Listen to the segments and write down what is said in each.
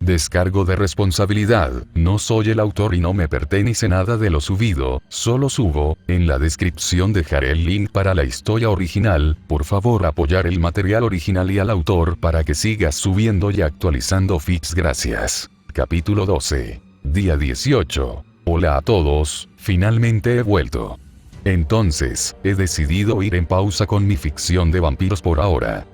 Descargo de responsabilidad, no soy el autor y no me pertenece nada de lo subido, solo subo, en la descripción dejaré el link para la historia original, por favor apoyar el material original y al autor para que sigas subiendo y actualizando feeds gracias. Capítulo 12. Día 18. Hola a todos, finalmente he vuelto. Entonces, he decidido ir en pausa con mi ficción de vampiros por ahora.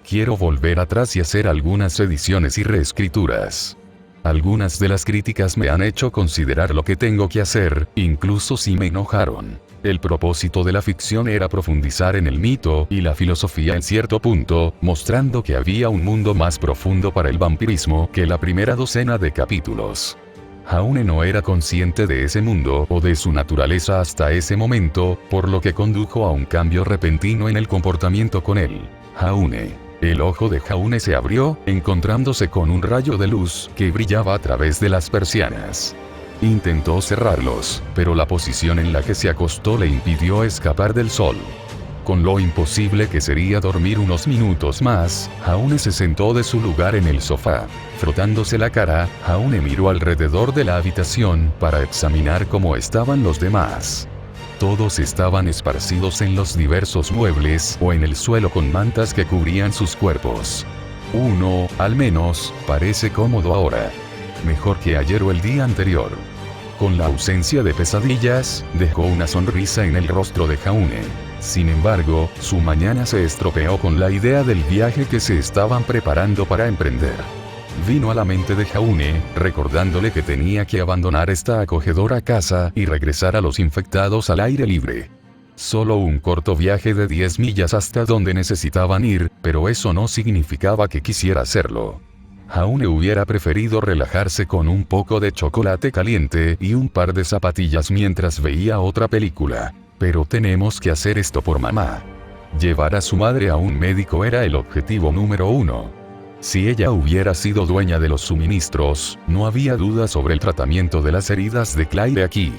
Quiero volver atrás y hacer algunas ediciones y reescrituras. Algunas de las críticas me han hecho considerar lo que tengo que hacer, incluso si me enojaron. El propósito de la ficción era profundizar en el mito y la filosofía en cierto punto, mostrando que había un mundo más profundo para el vampirismo que la primera docena de capítulos. Jaune no era consciente de ese mundo o de su naturaleza hasta ese momento, por lo que condujo a un cambio repentino en el comportamiento con él. Jaune. El ojo de Jaune se abrió, encontrándose con un rayo de luz que brillaba a través de las persianas. Intentó cerrarlos, pero la posición en la que se acostó le impidió escapar del sol. Con lo imposible que sería dormir unos minutos más, Jaune se sentó de su lugar en el sofá. Frotándose la cara, Jaune miró alrededor de la habitación para examinar cómo estaban los demás. Todos estaban esparcidos en los diversos muebles o en el suelo con mantas que cubrían sus cuerpos. Uno, al menos, parece cómodo ahora. Mejor que ayer o el día anterior. Con la ausencia de pesadillas, dejó una sonrisa en el rostro de Jaune. Sin embargo, su mañana se estropeó con la idea del viaje que se estaban preparando para emprender. Vino a la mente de Jaune, recordándole que tenía que abandonar esta acogedora casa y regresar a los infectados al aire libre. Solo un corto viaje de 10 millas hasta donde necesitaban ir, pero eso no significaba que quisiera hacerlo. Jaune hubiera preferido relajarse con un poco de chocolate caliente y un par de zapatillas mientras veía otra película. Pero tenemos que hacer esto por mamá. Llevar a su madre a un médico era el objetivo número 1. Si ella hubiera sido dueña de los suministros, no había duda sobre el tratamiento de las heridas de Claire aquí.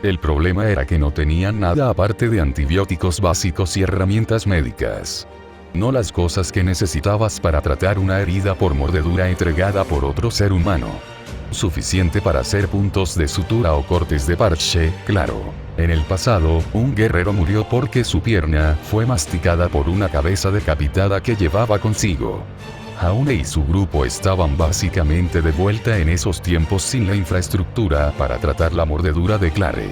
El problema era que no tenían nada aparte de antibióticos básicos y herramientas médicas. No las cosas que necesitabas para tratar una herida por mordedura entregada por otro ser humano. Suficiente para hacer puntos de sutura o cortes de parche, claro. En el pasado, un guerrero murió porque su pierna fue masticada por una cabeza decapitada que llevaba consigo. Jaune y su grupo estaban básicamente de vuelta en esos tiempos sin la infraestructura para tratar la mordedura de Claire.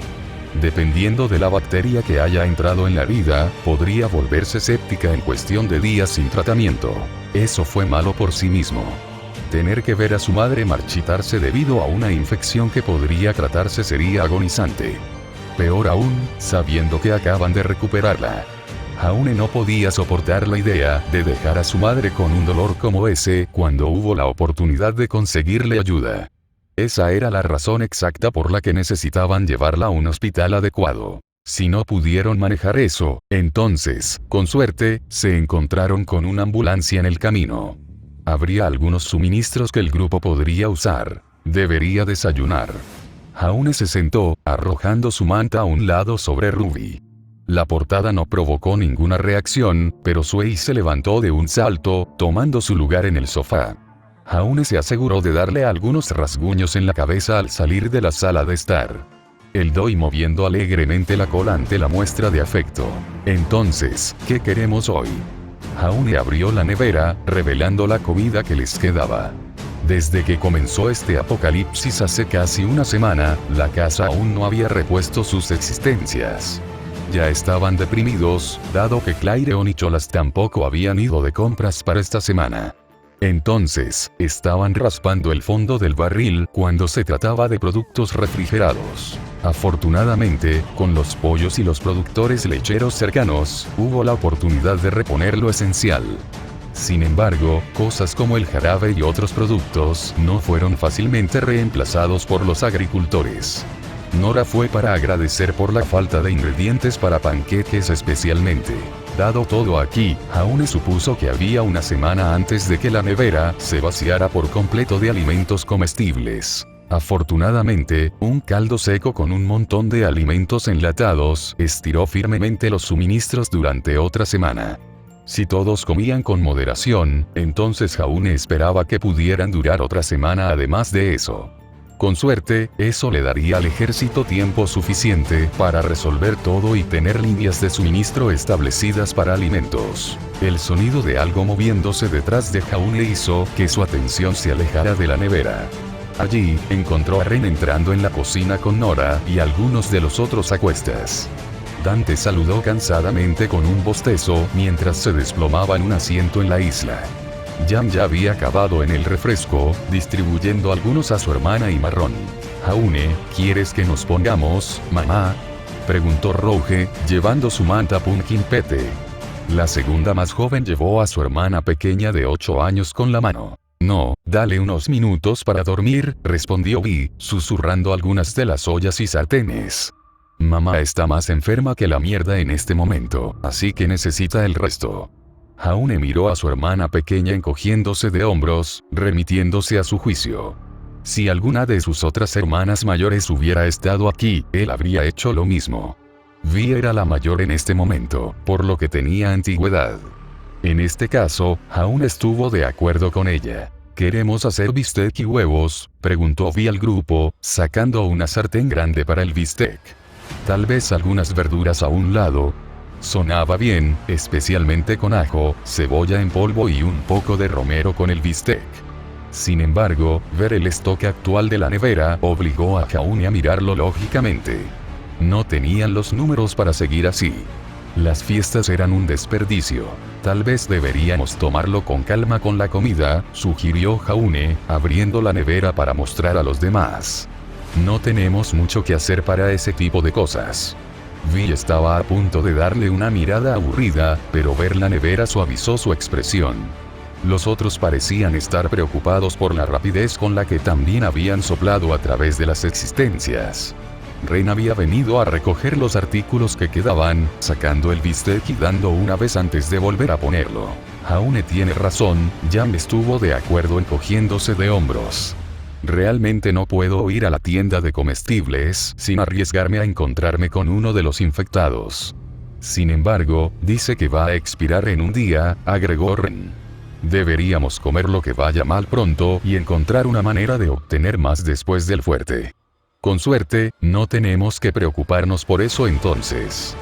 Dependiendo de la bacteria que haya entrado en la herida, podría volverse séptica en cuestión de días sin tratamiento. Eso fue malo por sí mismo. Tener que ver a su madre marchitarse debido a una infección que podría tratarse sería agonizante. Peor aún, sabiendo que acaban de recuperarla. Jaune no podía soportar la idea de dejar a su madre con un dolor como ese cuando hubo la oportunidad de conseguirle ayuda. Esa era la razón exacta por la que necesitaban llevarla a un hospital adecuado. Si no pudieron manejar eso, entonces, con suerte, se encontraron con una ambulancia en el camino. Habría algunos suministros que el grupo podría usar. Debería desayunar. Jaune se sentó, arrojando su manta a un lado sobre Ruby. La portada no provocó ninguna reacción, pero Sui se levantó de un salto, tomando su lugar en el sofá. Jaune se aseguró de darle algunos rasguños en la cabeza al salir de la sala de estar. El Doi moviendo alegremente la cola ante la muestra de afecto. Entonces, ¿qué queremos hoy? Jaune abrió la nevera, revelando la comida que les quedaba. Desde que comenzó este apocalipsis hace casi una semana, la casa aún no había repuesto sus existencias. Ya estaban deprimidos, dado que Claire y Nicholas tampoco habían ido de compras para esta semana. Entonces, estaban raspando el fondo del barril cuando se trataba de productos refrigerados. Afortunadamente, con los pollos y los productores lecheros cercanos, hubo la oportunidad de reponer lo esencial. Sin embargo, cosas como el jarabe y otros productos no fueron fácilmente reemplazados por los agricultores. Nora fue para agradecer por la falta de ingredientes para panqueques especialmente. Dado todo aquí, Jaune supuso que había una semana antes de que la nevera se vaciara por completo de alimentos comestibles. Afortunadamente, un caldo seco con un montón de alimentos enlatados estiró firmemente los suministros durante otra semana. Si todos comían con moderación, entonces Jaune esperaba que pudieran durar otra semana además de eso. Con suerte, eso le daría al ejército tiempo suficiente para resolver todo y tener líneas de suministro establecidas para alimentos. El sonido de algo moviéndose detrás de Jaune hizo que su atención se alejara de la nevera. Allí, encontró a Ren entrando en la cocina con Nora y algunos de los otros a cuestas. Dante saludó cansadamente con un bostezo mientras se desplomaba en un asiento en la isla. Jan ya había acabado en el refresco, distribuyendo algunos a su hermana y Marrón. «Jaune, ¿quieres que nos pongamos, mamá?», preguntó Rouge, llevando su manta Pumpkin Pete. La segunda más joven llevó a su hermana pequeña de 8 años con la mano. «No, dale unos minutos para dormir», respondió Vi, susurrando algunas de las ollas y sartenes. «Mamá está más enferma que la mierda en este momento, así que necesita el resto». Jaune miró a su hermana pequeña encogiéndose de hombros, remitiéndose a su juicio. Si alguna de sus otras hermanas mayores hubiera estado aquí, él habría hecho lo mismo. Vi era la mayor en este momento, por lo que tenía antigüedad. En este caso, Jaune estuvo de acuerdo con ella. «¿Queremos hacer bistec y huevos?», preguntó Vi al grupo, sacando una sartén grande para el bistec. Tal vez algunas verduras a un lado. Sonaba bien, especialmente con ajo, cebolla en polvo y un poco de romero con el bistec. Sin embargo, ver el estoque actual de la nevera obligó a Jaune a mirarlo lógicamente. No tenían los números para seguir así. Las fiestas eran un desperdicio. «Tal vez deberíamos tomarlo con calma con la comida», sugirió Jaune, abriendo la nevera para mostrar a los demás. «No tenemos mucho que hacer para ese tipo de cosas». Vi estaba a punto de darle una mirada aburrida, pero ver la nevera suavizó su expresión. Los otros parecían estar preocupados por la rapidez con la que también habían soplado a través de las existencias. Ren había venido a recoger los artículos que quedaban, sacando el bistec y dando una vez antes de volver a ponerlo. «Jaune tiene razón», Jan estuvo de acuerdo encogiéndose de hombros. «Realmente no puedo ir a la tienda de comestibles sin arriesgarme a encontrarme con uno de los infectados. Sin embargo, dice que va a expirar en un día», agregó Ren. «Deberíamos comer lo que vaya mal pronto y encontrar una manera de obtener más después del fuerte. Con suerte, no tenemos que preocuparnos por eso entonces».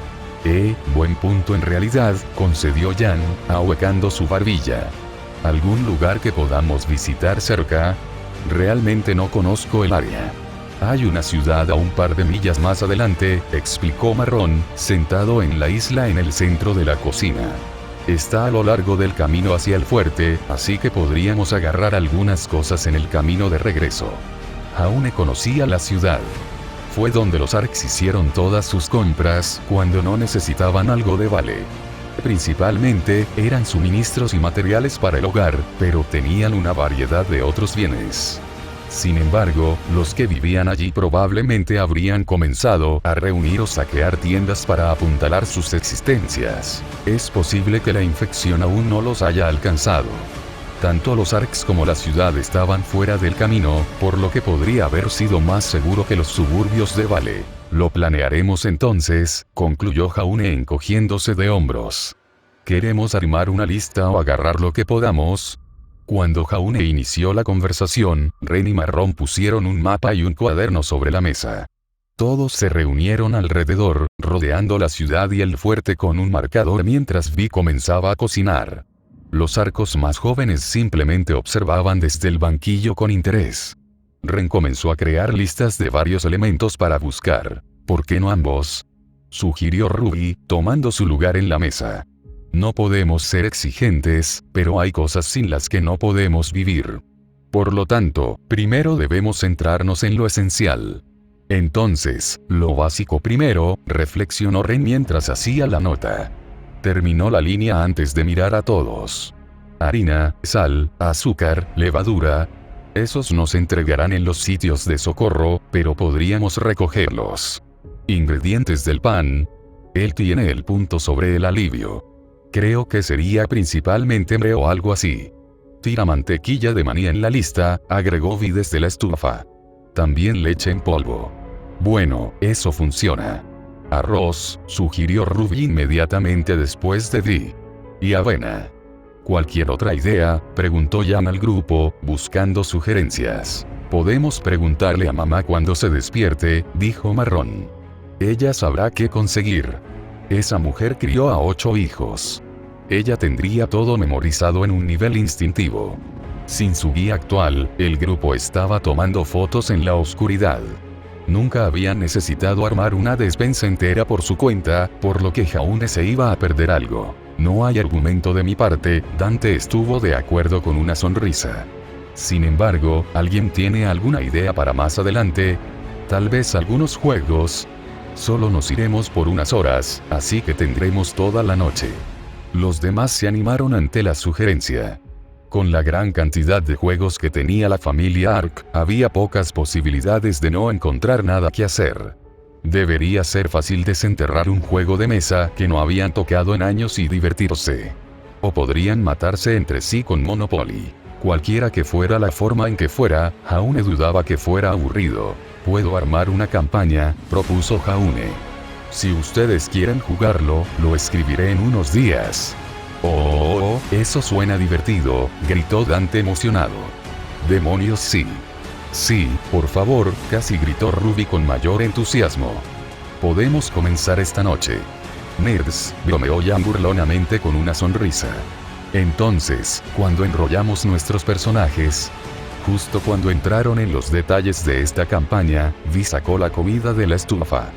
Buen punto en realidad», concedió Jan, ahuecando su barbilla. «¿Algún lugar que podamos visitar cerca? Realmente no conozco el área». «Hay una ciudad a un par de millas más adelante», explicó Marrón, sentado en la isla en el centro de la cocina. «Está a lo largo del camino hacia el fuerte, así que podríamos agarrar algunas cosas en el camino de regreso». Jaune conocía la ciudad. Fue donde los Arks hicieron todas sus compras cuando no necesitaban algo de vale. Principalmente, eran suministros y materiales para el hogar, pero tenían una variedad de otros bienes. Sin embargo, los que vivían allí probablemente habrían comenzado a reunir o saquear tiendas para apuntalar sus existencias. Es posible que la infección aún no los haya alcanzado. Tanto los Arks como la ciudad estaban fuera del camino, por lo que podría haber sido más seguro que los suburbios de Vale. «Lo planearemos entonces», concluyó Jaune encogiéndose de hombros. «¿Queremos armar una lista o agarrar lo que podamos?». Cuando Jaune inició la conversación, Ren y Marrón pusieron un mapa y un cuaderno sobre la mesa. Todos se reunieron alrededor, rodeando la ciudad y el fuerte con un marcador mientras Vi comenzaba a cocinar. Los arcos más jóvenes simplemente observaban desde el banquillo con interés. Ren comenzó a crear listas de varios elementos para buscar. «¿Por qué no ambos?», sugirió Ruby, tomando su lugar en la mesa. «No podemos ser exigentes, pero hay cosas sin las que no podemos vivir. Por lo tanto, primero debemos centrarnos en lo esencial». «Entonces, lo básico primero», reflexionó Ren mientras hacía la nota. Terminó la línea antes de mirar a todos. «Harina, sal, azúcar, levadura. Esos nos entregarán en los sitios de socorro, pero podríamos recogerlos. Ingredientes del pan». Él tiene el punto sobre el alivio. «Creo que sería principalmente hambre o algo así». «Tira mantequilla de maní en la lista», agregó Vi desde la estufa. «También leche en polvo». «Bueno, eso funciona». «Arroz», sugirió Ruby inmediatamente después de Vi. y avena. ¿Cualquier otra idea?, preguntó Jan al grupo, buscando sugerencias. Podemos preguntarle a mamá cuando se despierte, dijo Marrón. Ella sabrá qué conseguir. Esa mujer crió a 8 hijos. Ella tendría todo memorizado en un nivel instintivo. Sin su guía actual, el grupo estaba tomando fotos en la oscuridad. Nunca habían necesitado armar una despensa entera por su cuenta, por lo que Jaune se iba a perder algo. No hay argumento de mi parte, Dante estuvo de acuerdo con una sonrisa. Sin embargo, ¿alguien tiene alguna idea para más adelante? Tal vez algunos juegos. Solo nos iremos por unas horas, así que tendremos toda la noche. Los demás se animaron ante la sugerencia. Con la gran cantidad de juegos que tenía la familia Ark, había pocas posibilidades de no encontrar nada que hacer. Debería ser fácil desenterrar un juego de mesa que no habían tocado en años y divertirse. O podrían matarse entre sí con Monopoly. Cualquiera que fuera la forma en que fuera, Jaune dudaba que fuera aburrido. Puedo armar una campaña, propuso Jaune. Si ustedes quieren jugarlo, lo escribiré en unos días. Oh, eso suena divertido, gritó Dante emocionado. Demonios, sí. Sí, por favor, casi gritó Ruby con mayor entusiasmo. Podemos comenzar esta noche. Nerds, bromeó Jan burlonamente con una sonrisa. Entonces, cuando enrollamos nuestros personajes, justo cuando entraron en los detalles de esta campaña, Vi sacó la comida de la estufa.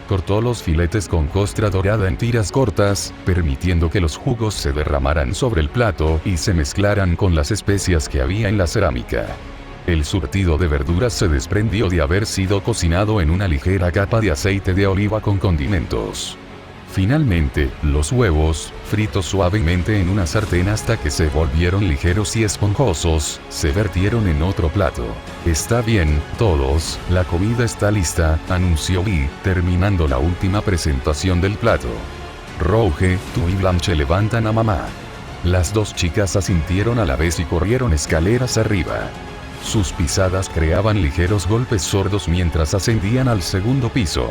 Cortó los filetes con costra dorada en tiras cortas, permitiendo que los jugos se derramaran sobre el plato y se mezclaran con las especias que había en la cerámica. El surtido de verduras se desprendió de haber sido cocinado en una ligera capa de aceite de oliva con condimentos. Finalmente, los huevos, fritos suavemente en una sartén hasta que se volvieron ligeros y esponjosos, se vertieron en otro plato. Está bien, todos, la comida está lista, anunció Vi, terminando la última presentación del plato. Rouge, tú y Blanche levantan a mamá. Las dos chicas asintieron a la vez y corrieron escaleras arriba. Sus pisadas creaban ligeros golpes sordos mientras ascendían al segundo piso.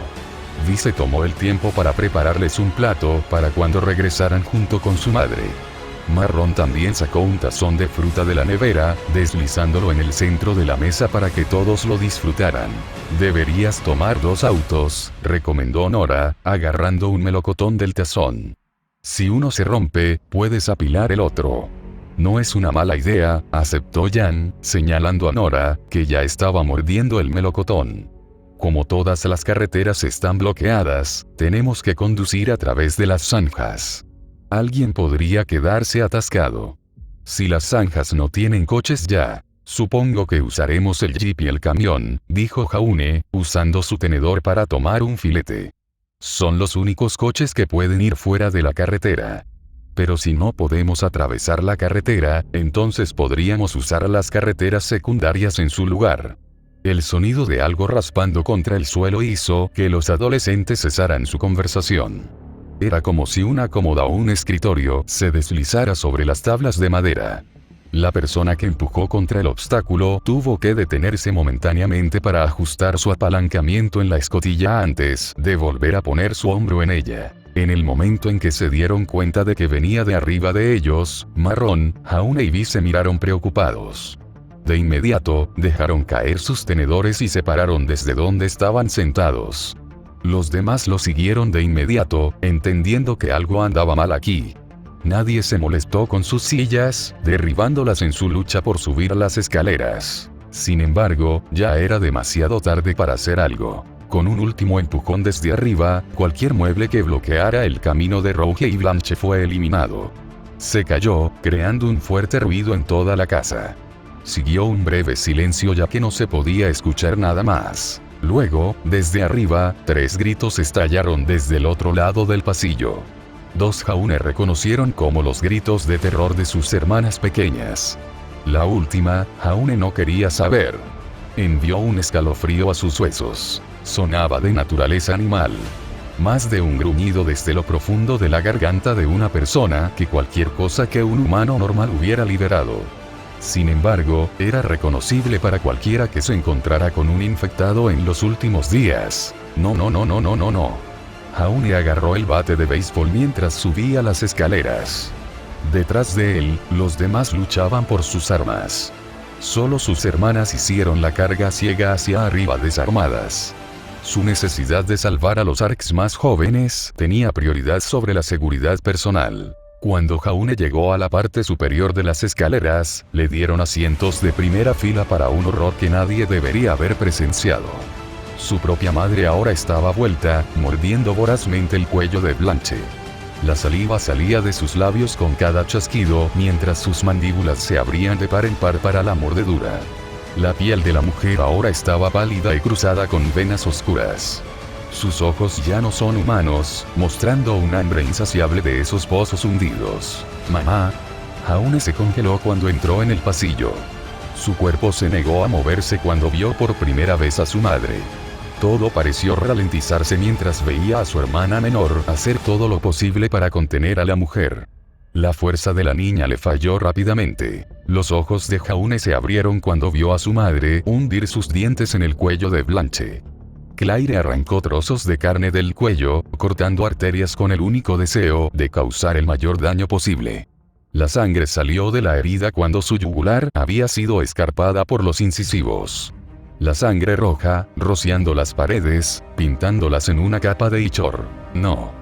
Vi se tomó el tiempo para prepararles un plato para cuando regresaran junto con su madre. Marrón también sacó un tazón de fruta de la nevera, deslizándolo en el centro de la mesa para que todos lo disfrutaran. Deberías tomar 2 autos, recomendó Nora, agarrando un melocotón del tazón. Si uno se rompe, puedes apilar el otro. No es una mala idea, aceptó Jan, señalando a Nora, que ya estaba mordiendo el melocotón. Como todas las carreteras están bloqueadas, tenemos que conducir a través de las zanjas. Alguien podría quedarse atascado. Si las zanjas no tienen coches ya, supongo que usaremos el jeep y el camión, dijo Jaune, usando su tenedor para tomar un filete. Son los únicos coches que pueden ir fuera de la carretera. Pero si no podemos atravesar la carretera, entonces podríamos usar las carreteras secundarias en su lugar. El sonido de algo raspando contra el suelo hizo que los adolescentes cesaran su conversación. Era como si una cómoda o un escritorio se deslizara sobre las tablas de madera. La persona que empujó contra el obstáculo tuvo que detenerse momentáneamente para ajustar su apalancamiento en la escotilla antes de volver a poner su hombro en ella. En el momento en que se dieron cuenta de que venía de arriba de ellos, Marrón, Jaune y Vi se miraron preocupados. De inmediato, dejaron caer sus tenedores y se pararon desde donde estaban sentados. Los demás lo siguieron de inmediato, entendiendo que algo andaba mal aquí. Nadie se molestó con sus sillas, derribándolas en su lucha por subir las escaleras. Sin embargo, ya era demasiado tarde para hacer algo. Con un último empujón desde arriba, cualquier mueble que bloqueara el camino de Rouge y Blanche fue eliminado. Se cayó, creando un fuerte ruido en toda la casa. Siguió un breve silencio ya que no se podía escuchar nada más. Luego, desde arriba, 3 gritos estallaron desde el otro lado del pasillo. 2 Jaune reconocieron como los gritos de terror de sus hermanas pequeñas. La última, Jaune no quería saber. Envió un escalofrío a sus huesos. Sonaba de naturaleza animal. Más de un gruñido desde lo profundo de la garganta de una persona que cualquier cosa que un humano normal hubiera liberado. Sin embargo, era reconocible para cualquiera que se encontrara con un infectado en los últimos días. No. Jaune agarró el bate de béisbol mientras subía las escaleras. Detrás de él, los demás luchaban por sus armas. Solo sus hermanas hicieron la carga ciega hacia arriba desarmadas. Su necesidad de salvar a los Arks más jóvenes tenía prioridad sobre la seguridad personal. Cuando Jaune llegó a la parte superior de las escaleras, le dieron asientos de primera fila para un horror que nadie debería haber presenciado. Su propia madre ahora estaba vuelta, mordiendo vorazmente el cuello de Blanche. La saliva salía de sus labios con cada chasquido, mientras sus mandíbulas se abrían de par en par para la mordedura. La piel de la mujer ahora estaba pálida y cruzada con venas oscuras. Sus ojos ya no son humanos, mostrando un hambre insaciable de esos pozos hundidos. «Mamá». Jaune se congeló cuando entró en el pasillo. Su cuerpo se negó a moverse cuando vio por primera vez a su madre. Todo pareció ralentizarse mientras veía a su hermana menor hacer todo lo posible para contener a la mujer. La fuerza de la niña le falló rápidamente. Los ojos de Jaune se abrieron cuando vio a su madre hundir sus dientes en el cuello de Blanche. Claire arrancó trozos de carne del cuello, cortando arterias con el único deseo de causar el mayor daño posible. La sangre salió de la herida cuando su yugular había sido escarpada por los incisivos. La sangre roja, rociando las paredes, pintándolas en una capa de ichor. No.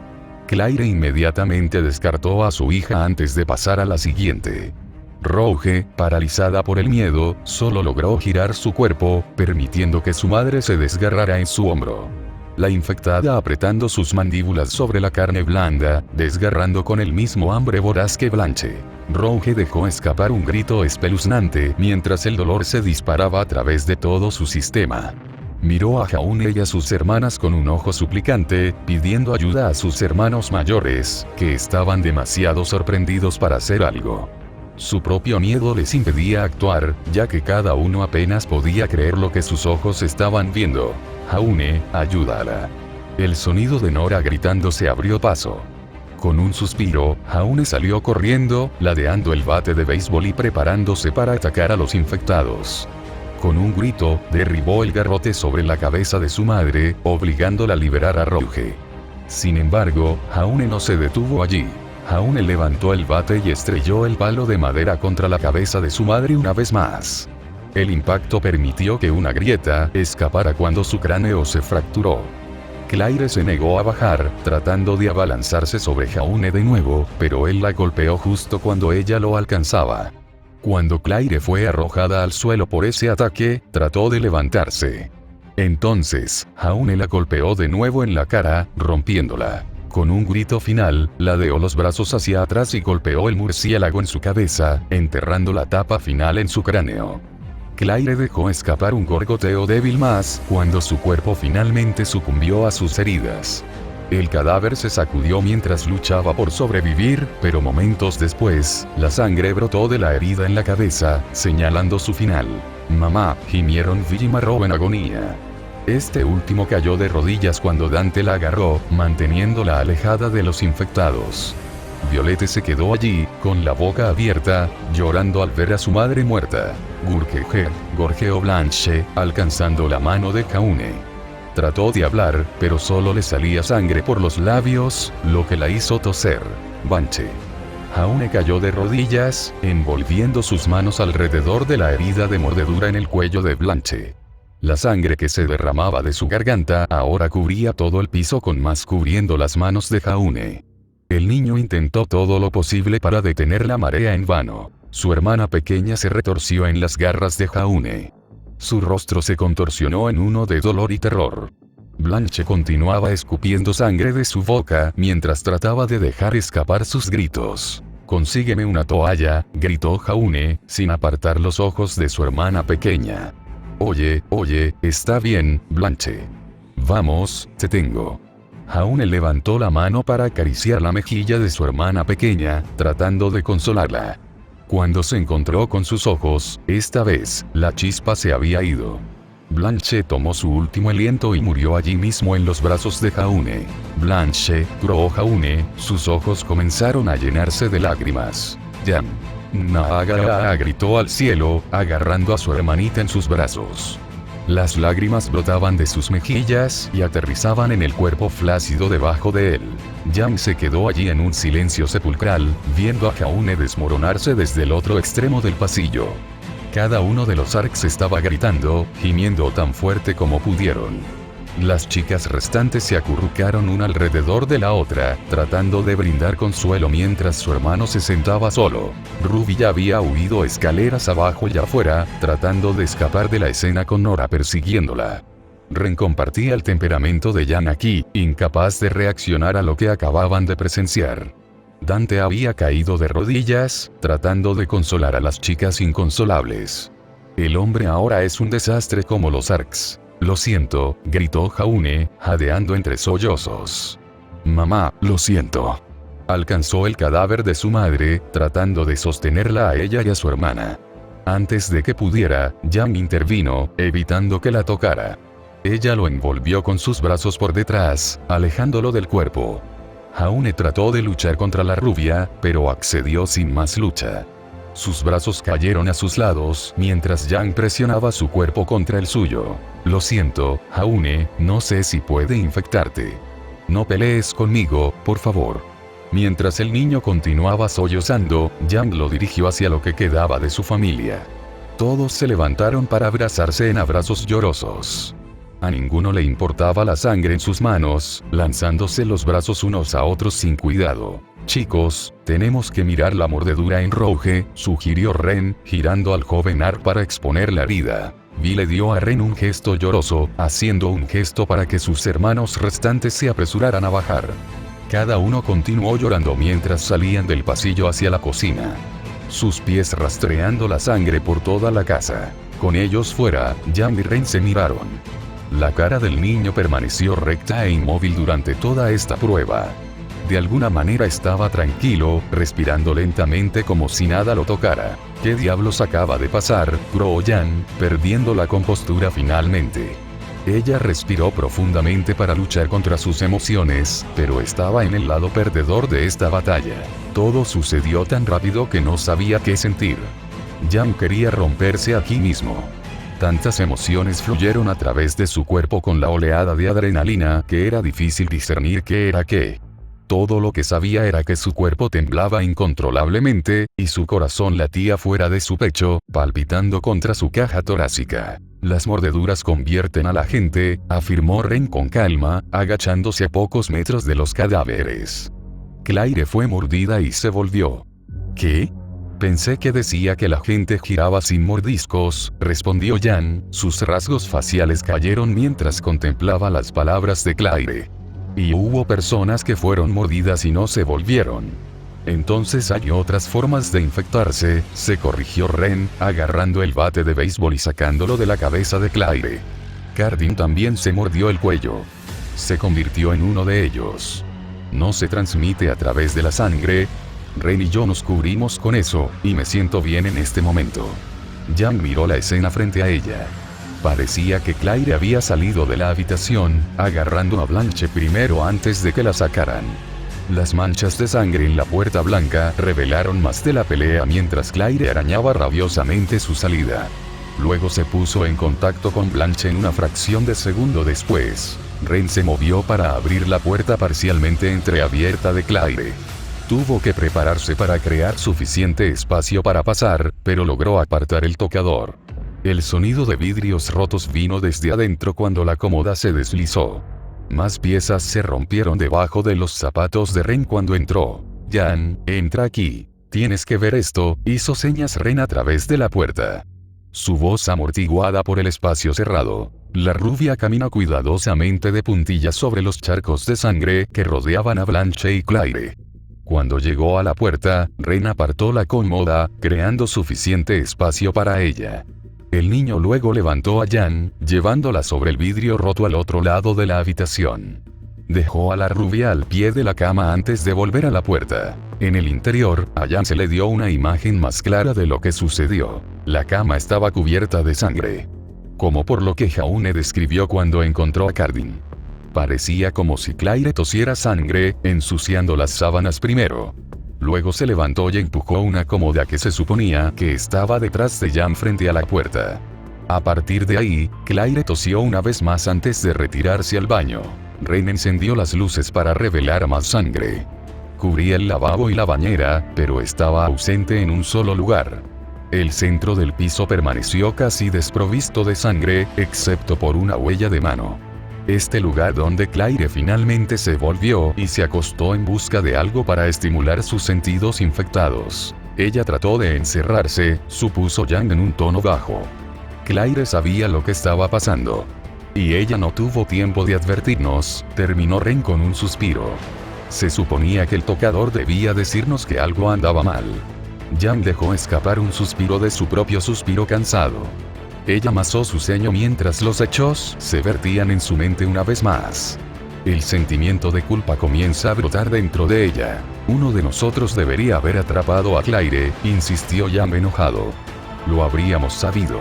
Claire inmediatamente descartó a su hija antes de pasar a la siguiente. Rouge, paralizada por el miedo, solo logró girar su cuerpo, permitiendo que su madre se desgarrara en su hombro. La infectada apretando sus mandíbulas sobre la carne blanda, desgarrando con el mismo hambre voraz que Blanche. Rouge dejó escapar un grito espeluznante mientras el dolor se disparaba a través de todo su sistema. Miró a Jaune y a sus hermanas con un ojo suplicante, pidiendo ayuda a sus hermanos mayores, que estaban demasiado sorprendidos para hacer algo. Su propio miedo les impedía actuar, ya que cada uno apenas podía creer lo que sus ojos estaban viendo. «Jaune, ayúdala». El sonido de Nora gritando se abrió paso. Con un suspiro, Jaune salió corriendo, ladeando el bate de béisbol y preparándose para atacar a los infectados. Con un grito, derribó el garrote sobre la cabeza de su madre, obligándola a liberar a Rouge. Sin embargo, Jaune no se detuvo allí. Jaune levantó el bate y estrelló el palo de madera contra la cabeza de su madre una vez más. El impacto permitió que una grieta escapara cuando su cráneo se fracturó. Claire se negó a bajar, tratando de abalanzarse sobre Jaune de nuevo, pero él la golpeó justo cuando ella lo alcanzaba. Cuando Claire fue arrojada al suelo por ese ataque, trató de levantarse. Entonces, Jaune la golpeó de nuevo en la cara, rompiéndola. Con un grito final, ladeó los brazos hacia atrás y golpeó el murciélago en su cabeza, enterrando la tapa final en su cráneo. Claire dejó escapar un gorgoteo débil más, cuando su cuerpo finalmente sucumbió a sus heridas. El cadáver se sacudió mientras luchaba por sobrevivir, pero momentos después, la sangre brotó de la herida en la cabeza, señalando su final. «Mamá», gimieron Vil y Marrow en agonía. Este último cayó de rodillas cuando Dante la agarró, manteniéndola alejada de los infectados. Violette se quedó allí, con la boca abierta, llorando al ver a su madre muerta. Gurgeger gorjeó Blanche, alcanzando la mano de Jaune. Trató de hablar, pero solo le salía sangre por los labios, lo que la hizo toser. Blanche. Jaune cayó de rodillas, envolviendo sus manos alrededor de la herida de mordedura en el cuello de Blanche. La sangre que se derramaba de su garganta ahora cubría todo el piso con más cubriendo las manos de Jaune. El niño intentó todo lo posible para detener la marea en vano. Su hermana pequeña se retorció en las garras de Jaune. Su rostro se contorsionó en uno de dolor y terror. Blanche continuaba escupiendo sangre de su boca mientras trataba de dejar escapar sus gritos. «Consígueme una toalla», gritó Jaune, sin apartar los ojos de su hermana pequeña. Oye, está bien, Blanche. Vamos, te tengo». Jaune levantó la mano para acariciar la mejilla de su hermana pequeña, tratando de consolarla. Cuando se encontró con sus ojos, esta vez, la chispa se había ido. Blanche tomó su último aliento y murió allí mismo en los brazos de Jaune. «Blanche», croó Jaune, sus ojos comenzaron a llenarse de lágrimas. «Jam». «Naga», gritó al cielo, agarrando a su hermanita en sus brazos. Las lágrimas brotaban de sus mejillas y aterrizaban en el cuerpo flácido debajo de él. Jan se quedó allí en un silencio sepulcral, viendo a Jaune desmoronarse desde el otro extremo del pasillo. Cada uno de los Arks estaba gritando, gimiendo tan fuerte como pudieron. Las chicas restantes se acurrucaron una alrededor de la otra, tratando de brindar consuelo mientras su hermano se sentaba solo. Ruby ya había huido escaleras abajo y afuera, tratando de escapar de la escena con Nora persiguiéndola. Ren compartía el temperamento de Jan aquí, incapaz de reaccionar a lo que acababan de presenciar. Dante había caído de rodillas, tratando de consolar a las chicas inconsolables. El hombre ahora es un desastre como los Arks. Lo siento, gritó Jaune, jadeando entre sollozos. Mamá, lo siento. Alcanzó el cadáver de su madre, tratando de sostenerla a ella y a su hermana. Antes de que pudiera, Jan intervino, evitando que la tocara. Ella lo envolvió con sus brazos por detrás, alejándolo del cuerpo. Jaune trató de luchar contra la rubia, pero accedió sin más lucha. Sus brazos cayeron a sus lados, mientras Jan presionaba su cuerpo contra el suyo. Lo siento, Jaune, no sé si puede infectarte. No pelees conmigo, por favor. Mientras el niño continuaba sollozando, Jan lo dirigió hacia lo que quedaba de su familia. Todos se levantaron para abrazarse en abrazos llorosos. A ninguno le importaba la sangre en sus manos, lanzándose los brazos unos a otros sin cuidado. Chicos, tenemos que mirar la mordedura en Rouge, sugirió Ren, girando al joven Ark para exponer la herida. Vi le dio a Ren un gesto lloroso, haciendo un gesto para que sus hermanos restantes se apresuraran a bajar. Cada uno continuó llorando mientras salían del pasillo hacia la cocina. Sus pies rastreando la sangre por toda la casa. Con ellos fuera, Jan y Ren se miraron. La cara del niño permaneció recta e inmóvil durante toda esta prueba. De alguna manera estaba tranquilo, respirando lentamente como si nada lo tocara. ¿Qué diablos acaba de pasar?, gruñó Jan, perdiendo la compostura finalmente. Ella respiró profundamente para luchar contra sus emociones, pero estaba en el lado perdedor de esta batalla. Todo sucedió tan rápido que no sabía qué sentir. Jan quería romperse aquí mismo. Tantas emociones fluyeron a través de su cuerpo con la oleada de adrenalina que era difícil discernir qué era qué. Todo lo que sabía era que su cuerpo temblaba incontrolablemente, y su corazón latía fuera de su pecho, palpitando contra su caja torácica. Las mordeduras convierten a la gente, afirmó Ren con calma, agachándose a pocos metros de los cadáveres. Claire fue mordida y se volvió. ¿Qué? Pensé que decía que la gente giraba sin mordiscos, respondió Jan, sus rasgos faciales cayeron mientras contemplaba las palabras de Claire. Y hubo personas que fueron mordidas y no se volvieron. Entonces hay otras formas de infectarse, se corrigió Ren, agarrando el bate de béisbol y sacándolo de la cabeza de Claire. Cardin también se mordió el cuello. Se convirtió en uno de ellos. No se transmite a través de la sangre. Ren y yo nos cubrimos con eso, y me siento bien en este momento. Jan miró la escena frente a ella. Parecía que Claire había salido de la habitación, agarrando a Blanche primero antes de que la sacaran. Las manchas de sangre en la puerta blanca revelaron más de la pelea mientras Claire arañaba rabiosamente su salida. Luego se puso en contacto con Blanche en una fracción de segundo después. Ren se movió para abrir la puerta parcialmente entreabierta de Claire. Tuvo que prepararse para crear suficiente espacio para pasar, pero logró apartar el tocador. El sonido de vidrios rotos vino desde adentro cuando la cómoda se deslizó. Más piezas se rompieron debajo de los zapatos de Ren cuando entró. Jan, entra aquí. Tienes que ver esto, hizo señas Ren a través de la puerta. Su voz amortiguada por el espacio cerrado. La rubia caminó cuidadosamente de puntillas sobre los charcos de sangre que rodeaban a Blanche y Claire. Cuando llegó a la puerta, Ren apartó la cómoda, creando suficiente espacio para ella. El niño luego levantó a Jan, llevándola sobre el vidrio roto al otro lado de la habitación. Dejó a la rubia al pie de la cama antes de volver a la puerta. En el interior, a Jan se le dio una imagen más clara de lo que sucedió. La cama estaba cubierta de sangre. Como por lo que Jaune describió cuando encontró a Cardin. Parecía como si Claire tosiera sangre, ensuciando las sábanas primero. Luego se levantó y empujó una cómoda que se suponía que estaba detrás de Jan frente a la puerta. A partir de ahí, Claire tosió una vez más antes de retirarse al baño. Ren encendió las luces para revelar más sangre. Cubría el lavabo y la bañera, pero estaba ausente en un solo lugar. El centro del piso permaneció casi desprovisto de sangre, excepto por una huella de mano. Este lugar donde Claire finalmente se volvió y se acostó en busca de algo para estimular sus sentidos infectados. Ella trató de encerrarse, supuso Yang en un tono bajo. Claire sabía lo que estaba pasando. Y ella no tuvo tiempo de advertirnos, terminó Ren con un suspiro. Se suponía que el tocador debía decirnos que algo andaba mal. Yang dejó escapar un suspiro de su propio suspiro cansado. Ella amasó su ceño mientras los hechos se vertían en su mente una vez más. El sentimiento de culpa comienza a brotar dentro de ella. Uno de nosotros debería haber atrapado a Claire, insistió Yang enojado. Lo habríamos sabido.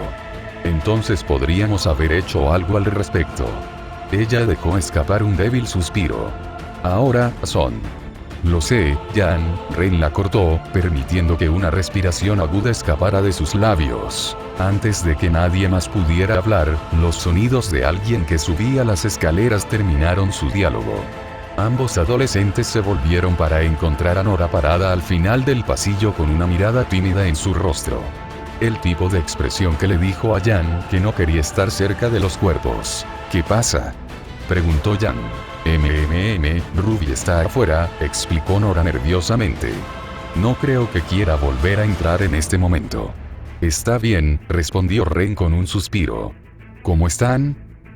Entonces podríamos haber hecho algo al respecto. Ella dejó escapar un débil suspiro. Ahora, son. Lo sé, Yang, Ren la cortó, permitiendo que una respiración aguda escapara de sus labios. Antes de que nadie más pudiera hablar, los sonidos de alguien que subía las escaleras terminaron su diálogo. Ambos adolescentes se volvieron para encontrar a Nora parada al final del pasillo con una mirada tímida en su rostro. El tipo de expresión que le dijo a Yang que no quería estar cerca de los cuerpos. ¿Qué pasa?, preguntó Yang. Ruby está afuera, explicó Nora nerviosamente. No creo que quiera volver a entrar en este momento. Está bien, respondió Ren con un suspiro. ¿Cómo están?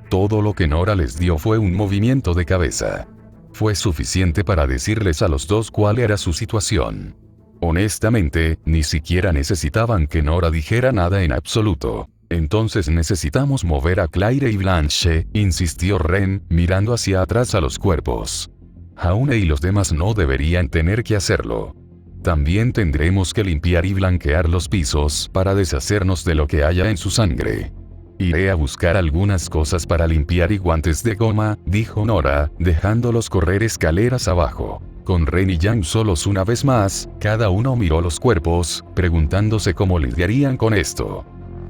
Todo lo que Nora les dio fue un movimiento de cabeza. Fue suficiente para decirles a los dos cuál era su situación. Honestamente, ni siquiera necesitaban que Nora dijera nada en absoluto. Entonces necesitamos mover a Claire y Blanche, insistió Ren, mirando hacia atrás a los cuerpos. Jaune y los demás no deberían tener que hacerlo. También tendremos que limpiar y blanquear los pisos para deshacernos de lo que haya en su sangre. Iré a buscar algunas cosas para limpiar y guantes de goma, dijo Nora, dejándolos correr escaleras abajo. Con Ren y Yang solos una vez más, cada uno miró los cuerpos, preguntándose cómo lidiarían con esto.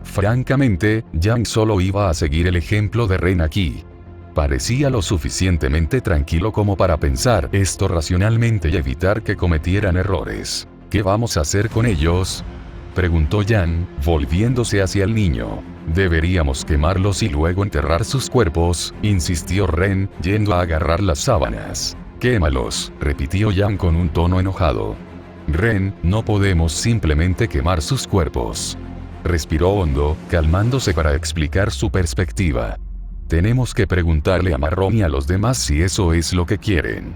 Francamente, Yang solo iba a seguir el ejemplo de Ren aquí. Parecía lo suficientemente tranquilo como para pensar esto racionalmente y evitar que cometieran errores. ¿Qué vamos a hacer con ellos?, preguntó Yang, volviéndose hacia el niño. Deberíamos quemarlos y luego enterrar sus cuerpos, insistió Ren, yendo a agarrar las sábanas. Quémalos, repitió Yang con un tono enojado. Ren, no podemos simplemente quemar sus cuerpos. Respiró hondo, calmándose para explicar su perspectiva. Tenemos que preguntarle a Marrón y a los demás si eso es lo que quieren.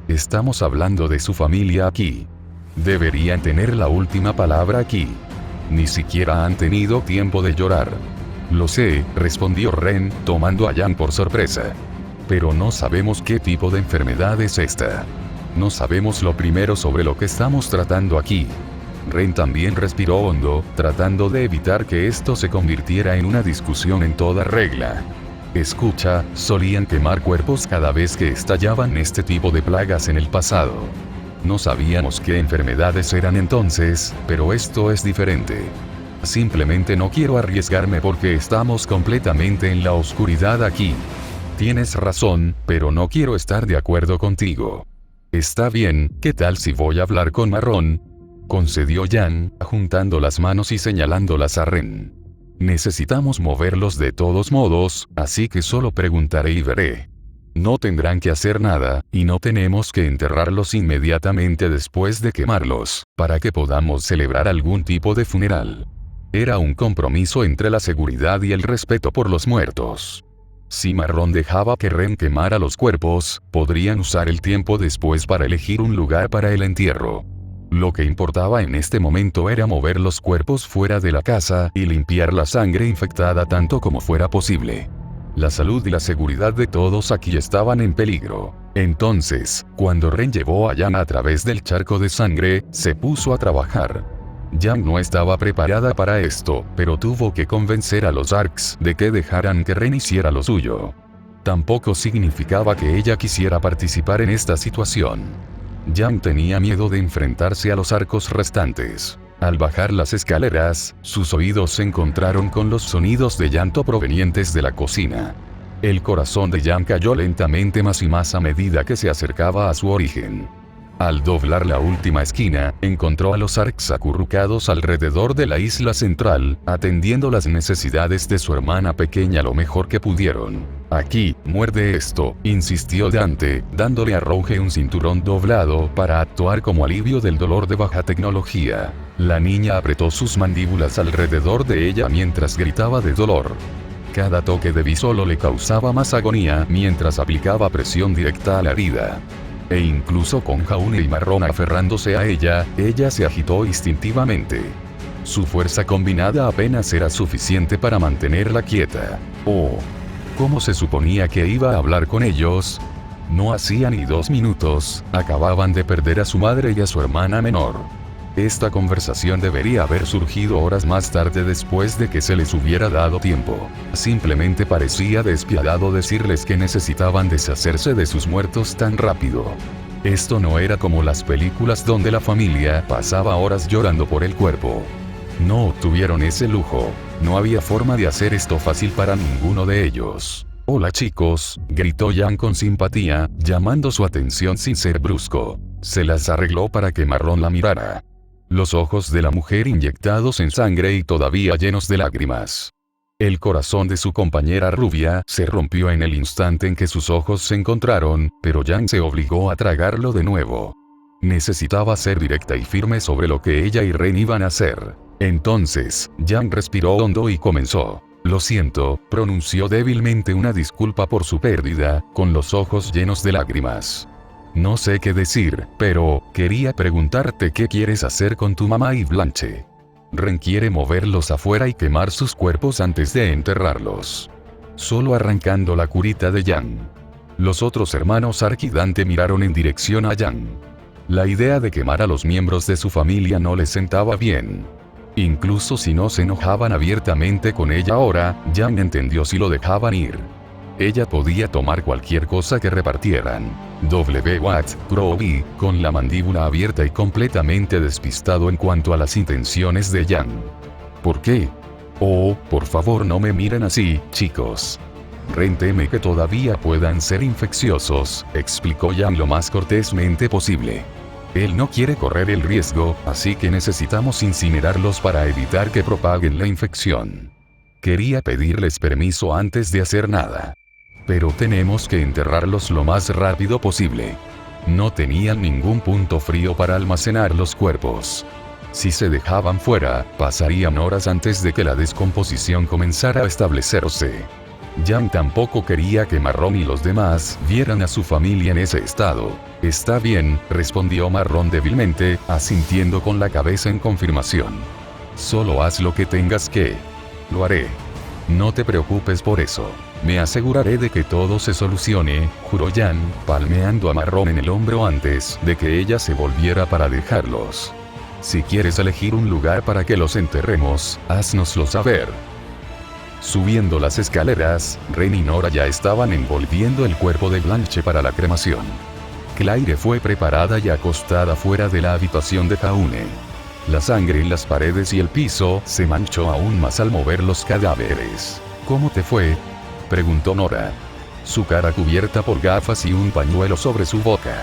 Estamos hablando de su familia aquí. Deberían tener la última palabra aquí. Ni siquiera han tenido tiempo de llorar. Lo sé, respondió Ren, tomando a Yang por sorpresa. Pero no sabemos qué tipo de enfermedad es esta. No sabemos lo primero sobre lo que estamos tratando aquí. Ren también respiró hondo, tratando de evitar que esto se convirtiera en una discusión en toda regla. Escucha, solían quemar cuerpos cada vez que estallaban este tipo de plagas en el pasado. No sabíamos qué enfermedades eran entonces, pero esto es diferente. Simplemente no quiero arriesgarme porque estamos completamente en la oscuridad aquí. Tienes razón, pero no quiero estar de acuerdo contigo. Está bien, ¿qué tal si voy a hablar con Marrón?, concedió Yang, juntando las manos y señalándolas a Ren. Necesitamos moverlos de todos modos, así que solo preguntaré y veré. No tendrán que hacer nada, y no tenemos que enterrarlos inmediatamente después de quemarlos, para que podamos celebrar algún tipo de funeral. Era un compromiso entre la seguridad y el respeto por los muertos. Si Marrón dejaba que Ren quemara los cuerpos, podrían usar el tiempo después para elegir un lugar para el entierro. Lo que importaba en este momento era mover los cuerpos fuera de la casa y limpiar la sangre infectada tanto como fuera posible. La salud y la seguridad de todos aquí estaban en peligro. Entonces, cuando Ren llevó a Yang a través del charco de sangre, se puso a trabajar. Yang no estaba preparada para esto, pero tuvo que convencer a los Arcs de que dejaran que Ren hiciera lo suyo. Tampoco significaba que ella quisiera participar en esta situación. Yang tenía miedo de enfrentarse a los arcos restantes. Al bajar las escaleras, sus oídos se encontraron con los sonidos de llanto provenientes de la cocina. El corazón de Yang cayó lentamente más y más a medida que se acercaba a su origen. Al doblar la última esquina, encontró a los Arks acurrucados alrededor de la isla central, atendiendo las necesidades de su hermana pequeña lo mejor que pudieron. Aquí, muerde esto, insistió Dante, dándole a Rouge un cinturón doblado para actuar como alivio del dolor de baja tecnología. La niña apretó sus mandíbulas alrededor de ella mientras gritaba de dolor. Cada toque de bisolo le causaba más agonía mientras aplicaba presión directa a la herida. E incluso con Jaune y Marrón aferrándose a ella, ella se agitó instintivamente. Su fuerza combinada apenas era suficiente para mantenerla quieta. Oh, ¿cómo se suponía que iba a hablar con ellos? No hacía ni 2 minutos, acababan de perder a su madre y a su hermana menor. Esta conversación debería haber surgido horas más tarde después de que se les hubiera dado tiempo. Simplemente parecía despiadado decirles que necesitaban deshacerse de sus muertos tan rápido. Esto no era como las películas donde la familia pasaba horas llorando por el cuerpo. No obtuvieron ese lujo. No había forma de hacer esto fácil para ninguno de ellos. «Hola chicos», gritó Yang con simpatía, llamando su atención sin ser brusco. Se las arregló para que Marrón la mirara. Los ojos de la mujer inyectados en sangre y todavía llenos de lágrimas. El corazón de su compañera rubia se rompió en el instante en que sus ojos se encontraron, pero Yang se obligó a tragarlo de nuevo. Necesitaba ser directa y firme sobre lo que ella y Ren iban a hacer. Entonces, Yang respiró hondo y comenzó. «Lo siento», pronunció débilmente una disculpa por su pérdida, con los ojos llenos de lágrimas. «No sé qué decir, pero quería preguntarte qué quieres hacer con tu mamá y Blanche. Ren quiere moverlos afuera y quemar sus cuerpos antes de enterrarlos». Solo arrancando la curita de Yang. Los otros hermanos Ark y Dante miraron en dirección a Yang. La idea de quemar a los miembros de su familia no les sentaba bien. Incluso si no se enojaban abiertamente con ella ahora, Yang entendió si lo dejaban ir. Ella podía tomar cualquier cosa que repartieran. W. Watt, Groby, con la mandíbula abierta y completamente despistado en cuanto a las intenciones de Yang. ¿Por qué? Oh, por favor no me miren así, chicos. Ren teme que todavía puedan ser infecciosos, explicó Yang lo más cortésmente posible. Él no quiere correr el riesgo, así que necesitamos incinerarlos para evitar que propaguen la infección. Quería pedirles permiso antes de hacer nada. Pero tenemos que enterrarlos lo más rápido posible. No tenían ningún punto frío para almacenar los cuerpos. Si se dejaban fuera, pasarían horas antes de que la descomposición comenzara a establecerse. Yang tampoco quería que Marrón y los demás vieran a su familia en ese estado. «Está bien», respondió Marrón débilmente, asintiendo con la cabeza en confirmación. «Solo haz lo que tengas que. Lo haré. No te preocupes por eso. Me aseguraré de que todo se solucione», juró Yang, palmeando a Marrón en el hombro antes de que ella se volviera para dejarlos. «Si quieres elegir un lugar para que los enterremos, háznoslo saber». Subiendo las escaleras, Ren y Nora ya estaban envolviendo el cuerpo de Blanche para la cremación. Claire fue preparada y acostada fuera de la habitación de Jaune. La sangre en las paredes y el piso se manchó aún más al mover los cadáveres. «¿Cómo te fue?», preguntó Nora. Su cara cubierta por gafas y un pañuelo sobre su boca.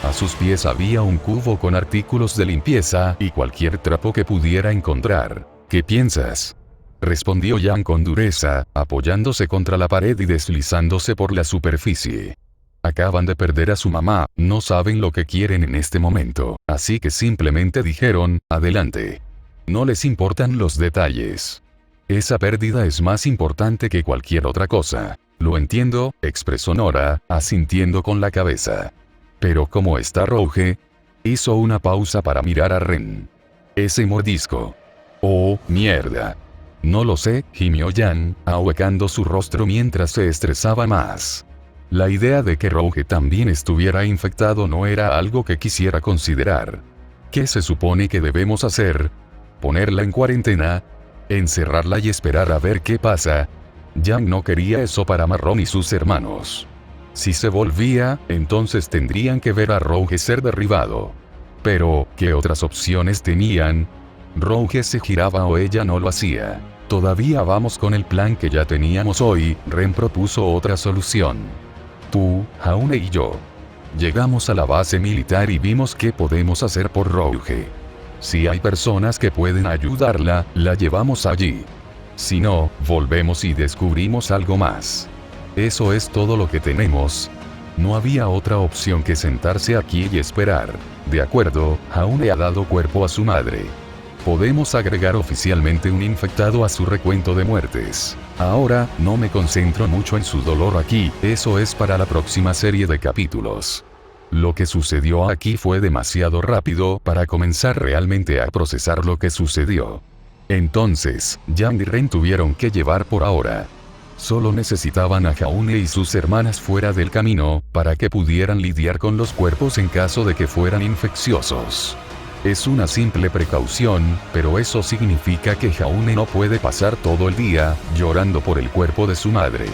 A sus pies había un cubo con artículos de limpieza y cualquier trapo que pudiera encontrar. «¿Qué piensas?», respondió Yang con dureza, apoyándose contra la pared y deslizándose por la superficie. Acaban de perder a su mamá, no saben lo que quieren en este momento, así que simplemente dijeron, adelante. No les importan los detalles. Esa pérdida es más importante que cualquier otra cosa. Lo entiendo, expresó Nora, asintiendo con la cabeza. Pero ¿cómo está Rouge? Hizo una pausa para mirar a Ren. Ese mordisco. Oh, mierda. No lo sé, gimió Yang, ahuecando su rostro mientras se estresaba más. La idea de que Rouge también estuviera infectado no era algo que quisiera considerar. ¿Qué se supone que debemos hacer? ¿Ponerla en cuarentena? ¿Encerrarla y esperar a ver qué pasa? Yang no quería eso para Marrón y sus hermanos. Si se volvía, entonces tendrían que ver a Rouge ser derribado. Pero, ¿qué otras opciones tenían? Rouge se giraba o ella no lo hacía. Todavía vamos con el plan que ya teníamos hoy, Ren propuso otra solución. Tú, Jaune y yo. Llegamos a la base militar y vimos qué podemos hacer por Rouge. Si hay personas que pueden ayudarla, la llevamos allí. Si no, volvemos y descubrimos algo más. Eso es todo lo que tenemos. No había otra opción que sentarse aquí y esperar. De acuerdo, Jaune ha dado cuerpo a su madre. Podemos agregar oficialmente un infectado a su recuento de muertes. Ahora, no me concentro mucho en su dolor aquí, eso es para la próxima serie de capítulos. Lo que sucedió aquí fue demasiado rápido para comenzar realmente a procesar lo que sucedió. Entonces, Yang y Ren tuvieron que llevar por ahora. Solo necesitaban a Jaune y sus hermanas fuera del camino, para que pudieran lidiar con los cuerpos en caso de que fueran infecciosos. Es una simple precaución, pero eso significa que Jaune no puede pasar todo el día, llorando por el cuerpo de su madre.